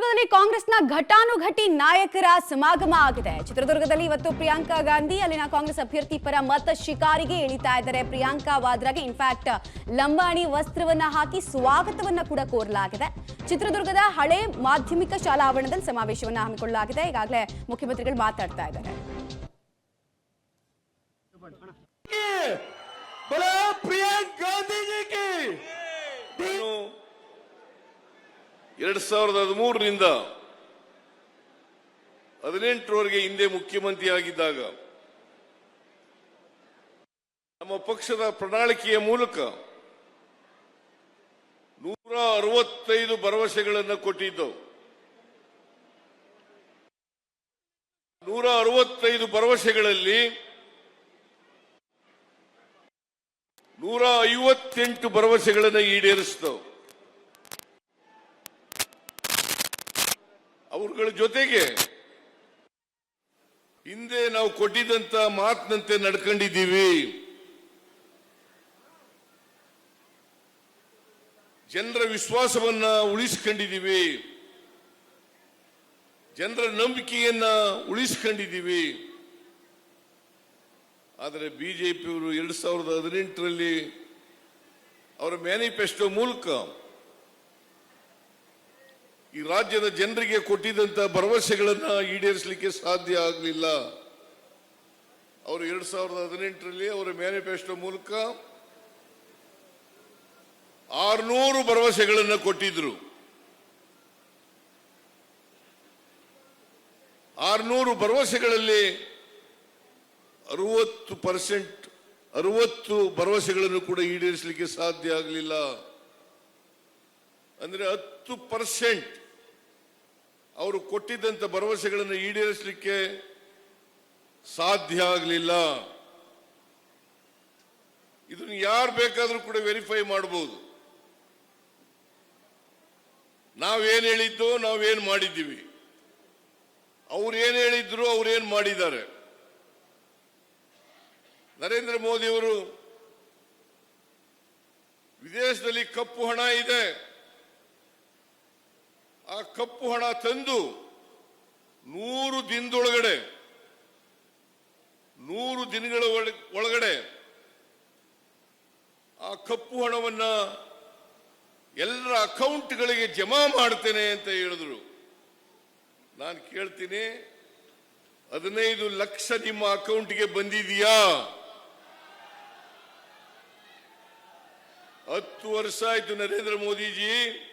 ಚಿತ್ರದುರ್ಗದಲ್ಲಿ ಕಾಂಗ್ರೆಸ್ನ ಘಟಾನುಘಟಿ ನಾಯಕರ ಸಮಾಗಮ ಆಗಿದೆ. ಚಿತ್ರದುರ್ಗದಲ್ಲಿ ಇವತ್ತು ಪ್ರಿಯಾಂಕಾ ಗಾಂಧಿ ಅಲ್ಲಿನ ಕಾಂಗ್ರೆಸ್ ಅಭ್ಯರ್ಥಿ ಪರ ಮತ ಶಿಕಾರಿಗೆ ಇಳಿತಾ ಇದ್ದಾರೆ. ಪ್ರಿಯಾಂಕಾ ವಾದ್ರಾಗೆ ಇನ್ಫ್ಯಾಕ್ಟ್ ಲಂಬಾಣಿ ವಸ್ತ್ರವನ್ನ ಹಾಕಿ ಸ್ವಾಗತವನ್ನ ಕೂಡ ಕೋರಲಾಗಿದೆ. ಚಿತ್ರದುರ್ಗದ ಹಳೆ ಮಾಧ್ಯಮಿಕ ಶಾಲಾ ಆವರಣದಲ್ಲಿ ಸಮಾವೇಶವನ್ನ ಹಮ್ಮಿಕೊಳ್ಳಲಾಗಿದೆ. ಈಗಾಗಲೇ ಮುಖ್ಯಮಂತ್ರಿಗಳು ಮಾತಾಡ್ತಾ ಇದ್ದಾರೆ. ಪ್ರಿಯಾಂಕಾ ಗಾಂಧಿ 2013ರಿಂದ 2018ರವರೆಗೆ ಹಿಂದೆ ಮುಖ್ಯಮಂತ್ರಿ ಆಗಿದ್ದಾಗ ನಮ್ಮ ಪಕ್ಷದ ಪ್ರಣಾಳಿಕೆಯ ಮೂಲಕ 165 ಭರವಸೆಗಳನ್ನು ಕೊಟ್ಟಿದ್ದು. 165 ಭರವಸೆಗಳಲ್ಲಿ 158 ಭರವಸೆಗಳನ್ನು ಈಡೇರಿಸಿದವು. ಅವರುಗಳ ಜೊತೆಗೆ ಹಿಂದೆ ನಾವು ಕೊಟ್ಟಿದ್ದಂತ ಮಾತಿನಂತೆ ನಡ್ಕೊಂಡಿದ್ದೀವಿ. ಜನರ ವಿಶ್ವಾಸವನ್ನ ಉಳಿಸಿಕೊಂಡಿದ್ದೀವಿ, ಜನರ ನಂಬಿಕೆಯನ್ನ ಉಳಿಸಿಕೊಂಡಿದ್ದೀವಿ. ಆದರೆ ಬಿಜೆಪಿಯವರು 2018ರಲ್ಲಿ ಅವರ ಮ್ಯಾನಿಫೆಸ್ಟೋ ಮೂಲಕ ಈ ರಾಜ್ಯದ ಜನರಿಗೆ ಕೊಟ್ಟಿದ್ದಂತ ಭರವಸೆಗಳನ್ನು ಈಡೇರಿಸಲಿಕ್ಕೆ ಸಾಧ್ಯ ಆಗಲಿಲ್ಲ. ಅವರು 2018ರಲ್ಲಿ ಅವರ ಮ್ಯಾನಿಫೆಸ್ಟೋ ಮೂಲಕ 600 ಭರವಸೆಗಳನ್ನು ಕೊಟ್ಟಿದ್ರು. 600 ಭರವಸೆಗಳಲ್ಲಿ 60% ಭರವಸೆಗಳನ್ನು ಕೂಡ ಈಡೇರಿಸಲಿಕ್ಕೆ ಸಾಧ್ಯ ಆಗಲಿಲ್ಲ. ಅಂದ್ರೆ 10% ಅವರು ಕೊಟ್ಟಿದ್ದಂತ ಭರವಸೆಗಳನ್ನು ಈಡೇರಿಸಲಿಕ್ಕೆ ಸಾಧ್ಯ ಆಗಲಿಲ್ಲ. ಇದನ್ನು ಯಾರು ಬೇಕಾದರೂ ಕೂಡ ವೆರಿಫೈ ಮಾಡಬಹುದು. ನಾವೇನ್ ಹೇಳಿದ್ದು, ನಾವೇನ್ ಮಾಡಿದ್ದೀವಿ, ಅವ್ರು ಏನ್ ಹೇಳಿದ್ರು, ಅವ್ರೇನ್ ಮಾಡಿದ್ದಾರೆ. ನರೇಂದ್ರ ಮೋದಿ ಅವರು ವಿದೇಶದಲ್ಲಿ ಕಪ್ಪು ಹಣ ಇದೆ, ಆ ಕಪ್ಪು ಹಣ ತಂದು 100 ದಿನಗಳ ಒಳಗಡೆ ಆ ಕಪ್ಪು ಹಣವನ್ನ ಎಲ್ಲರ ಅಕೌಂಟ್ಗಳಿಗೆ ಜಮಾ ಮಾಡ್ತೇನೆ ಅಂತ ಹೇಳಿದ್ರು. ನಾನು ಕೇಳ್ತೀನಿ, 15 ಲಕ್ಷ ನಿಮ್ಮ ಅಕೌಂಟ್ಗೆ ಬಂದಿದೆಯಾ? 10 ವರ್ಷ ಆಯ್ತು ನರೇಂದ್ರ ಮೋದಿಜಿ